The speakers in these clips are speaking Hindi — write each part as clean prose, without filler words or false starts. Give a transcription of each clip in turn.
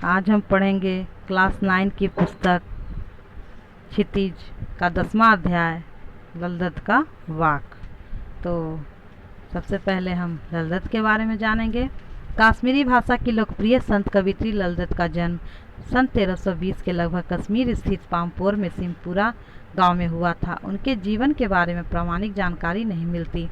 आज हम पढ़ेंगे क्लास 9 की पुस्तक क्षितिज का 10वां अध्याय ललदत का वाक। तो सबसे पहले हम ललदत के बारे में जानेंगे। कश्मीरी भाषा की लोकप्रिय संत कवित्री ललदत का जन्म सन 1320 के लगभग कश्मीर स्थित पामपोर में सिमपुरा गांव में हुआ था। उनके जीवन के बारे में प्रामाणिक जानकारी नहीं मिलती।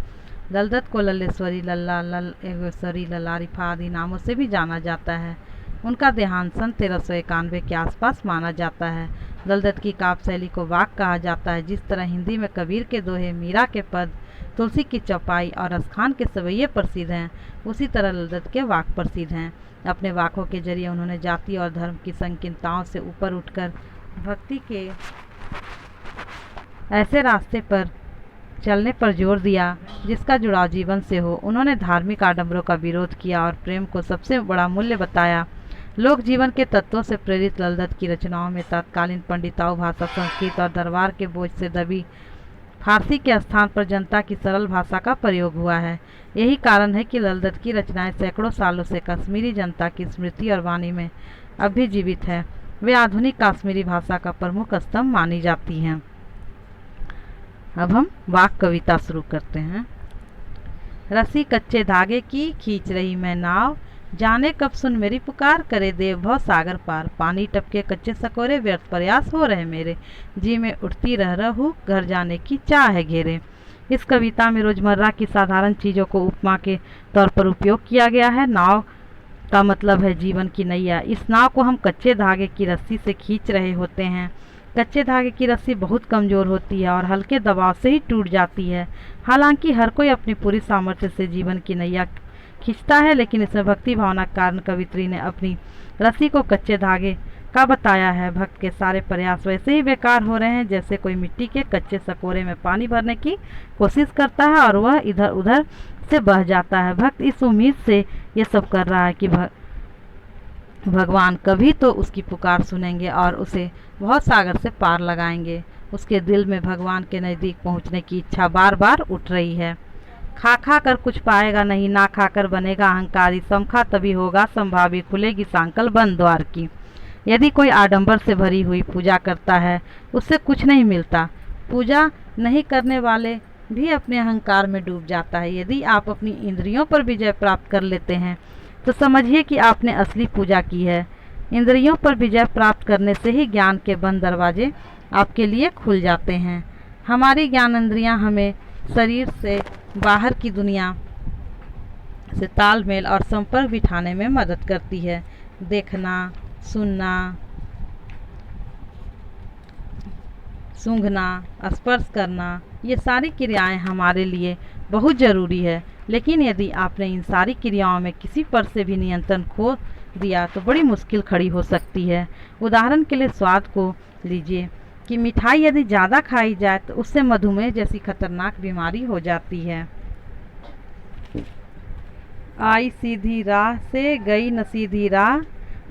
ललदत को लल्लेश्वरी, लल्ला, एगेश्वरी, लल्लारिफा आदि नामों से भी जाना जाता है। उनका देहांत सन 1391 के आसपास माना जाता है। ललदत की काव्य शैली को वाक कहा जाता है। जिस तरह हिंदी में कबीर के दोहे, मीरा के पद, तुलसी की चौपाई और असखान के सवैये प्रसिद्ध हैं, उसी तरह ललदत के वाक प्रसिद्ध हैं। अपने वाकों के जरिए उन्होंने जाति और धर्म की संकीर्णताओं से ऊपर उठकर भक्ति के ऐसे रास्ते पर चलने पर जोर दिया जिसका जुड़ाव जीवन से हो। उन्होंने धार्मिक आडंबरों का विरोध किया और प्रेम को सबसे बड़ा मूल्य बताया। लोक जीवन के तत्वों से प्रेरित ललदत की रचनाओं में तत्कालीन पंडिताओं भाषा, संस्कृत और दरबार के बोझ से दबी फारसी के स्थान पर जनता की सरल भाषा का प्रयोग हुआ है। यही कारण है कि ललदत की रचनाएं सैकड़ों सालों से कश्मीरी जनता की स्मृति और वाणी में अब भी जीवित है। वे आधुनिक कश्मीरी भाषा का प्रमुख स्तंभ मानी जाती हैं। अब हम वाक कविता शुरू करते हैं। रस्सी कच्चे धागे की खींच रही मैं नाव, जाने कब सुन मेरी पुकार, करे देव भव सागर पार। पानी टपके कच्चे सकोरे, व्यर्थ प्रयास हो रहे मेरे, जी में उठती रह रहूं, घर जाने की चाह है घेरे। इस कविता में रोजमर्रा की साधारण चीज़ों को उपमा के तौर पर उपयोग किया गया है। नाव का मतलब है जीवन की नैया। इस नाव को हम कच्चे धागे की रस्सी से खींच रहे होते हैं। कच्चे धागे की रस्सी बहुत कमज़ोर होती है और हल्के दबाव से ही टूट जाती है। हालांकि हर कोई अपनी पूरी सामर्थ्य से जीवन की नैया खींचता है, लेकिन इसमें भक्ति भावना के कारण कवित्री ने अपनी रस्सी को कच्चे धागे का बताया है। भक्त के सारे प्रयास वैसे ही बेकार हो रहे हैं जैसे कोई मिट्टी के कच्चे सकोरे में पानी भरने की कोशिश करता है और वह इधर उधर से बह जाता है। भक्त इस उम्मीद से ये सब कर रहा है कि भगवान कभी तो उसकी पुकार सुनेंगे और उसे बहुत सागर से पार लगाएंगे। उसके दिल में भगवान के नज़दीक पहुंचने की इच्छा बार बार उठ रही है। खा खा कर कुछ पाएगा नहीं, ना खाकर बनेगा अहंकारी, समखा तभी होगा संभावी, खुलेगी सांकल बंद द्वार की। यदि कोई आडंबर से भरी हुई पूजा करता है उससे कुछ नहीं मिलता। पूजा नहीं करने वाले भी अपने अहंकार में डूब जाता है। यदि आप अपनी इंद्रियों पर विजय प्राप्त कर लेते हैं तो समझिए कि आपने असली पूजा की है। इंद्रियों पर विजय प्राप्त करने से ही ज्ञान के बंद दरवाजे आपके लिए खुल जाते हैं। हमारी ज्ञानेंद्रियां हमें शरीर से बाहर की दुनिया से तालमेल और संपर्क बिठाने में मदद करती है। देखना, सुनना, सूंघना, स्पर्श करना, ये सारी क्रियाएं हमारे लिए बहुत ज़रूरी है। लेकिन यदि आपने इन सारी क्रियाओं में किसी पर से भी नियंत्रण खो दिया तो बड़ी मुश्किल खड़ी हो सकती है। उदाहरण के लिए स्वाद को लीजिए कि मिठाई यदि ज़्यादा खाई जाए तो उससे मधुमेह जैसी खतरनाक बीमारी हो जाती है। आई सीधी राह से गई न सीधी राह,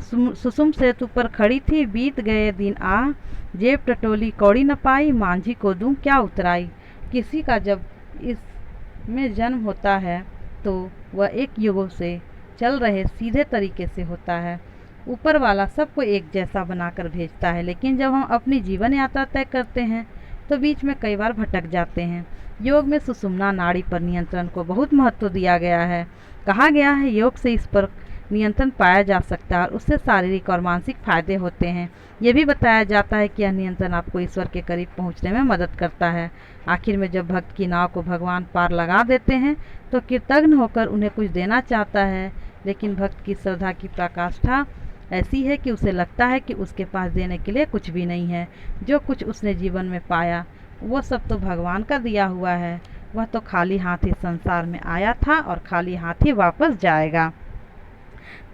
सुसुम सेतु पर खड़ी थी, बीत गए दिन आ, जेब टटोली कौड़ी न पाई, मांझी को दूं क्या उतराई। किसी का जब इसमें जन्म होता है तो वह एक युगों से चल रहे सीधे तरीके से होता है। ऊपर वाला सबको एक जैसा बनाकर भेजता है, लेकिन जब हम अपनी जीवन यात्रा तय करते हैं तो बीच में कई बार भटक जाते हैं। योग में सुषुम्ना नाड़ी पर नियंत्रण को बहुत महत्व दिया गया है। कहा गया है योग से इस पर नियंत्रण पाया जा सकता है और उससे शारीरिक और मानसिक फायदे होते हैं। यह भी बताया जाता है कि यह नियंत्रण आपको ईश्वर के करीब पहुंचने में मदद करता है। आखिर में जब भक्त की नाव को भगवान पार लगा देते हैं तो कृतज्ञ होकर उन्हें कुछ देना चाहता है, लेकिन भक्त की श्रद्धा की पराकाष्ठा ऐसी है कि उसे लगता है कि उसके पास देने के लिए कुछ भी नहीं है। जो कुछ उसने जीवन में पाया वो सब तो भगवान का दिया हुआ है। वह तो खाली हाथ ही संसार में आया था और खाली हाथ ही वापस जाएगा।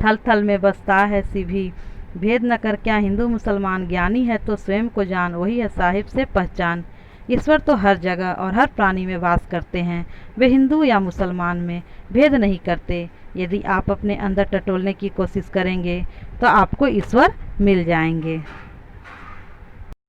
थल थल में बसता है सिभी, भेद न कर क्या हिंदू मुसलमान, ज्ञानी है तो स्वयं को जान, वही है साहिब से पहचान। ईश्वर तो हर जगह और हर प्राणी में वास करते हैं। वे हिंदू या मुसलमान में भेद नहीं करते। यदि आप अपने अंदर टटोलने की कोशिश करेंगे तो आपको ईश्वर मिल जाएंगे।